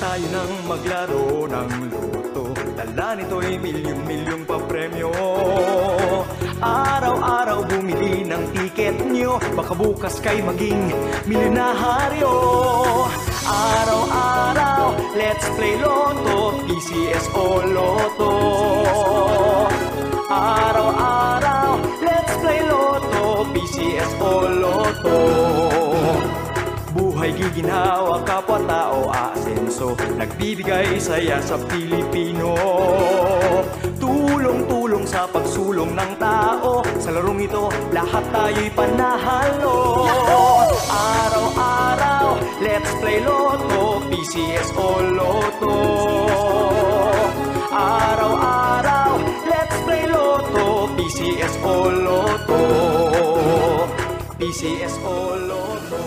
tayo nang maglaro ng loto. Dala nito'y milyong-milyong papremyo. Araw-araw bumili ng tiket nyo, baka bukas kay maging milyonaryo. Araw-araw, let's play Lotto, PCS o Lotto. Araw-araw, let's play Lotto, PCS o Lotto. Buhay giginhawa, kapwa-tao aasenso, nagbibigay saya sa Pilipino. Tulong-tulong sa pagsulong ng tao, sa larong ito lahat tayo'y panahalo. Araw-araw, let's play Lotto, PCS o Lotto. Araw-araw, let's play Lotto, PCS o Lotto. PCS o Lotto.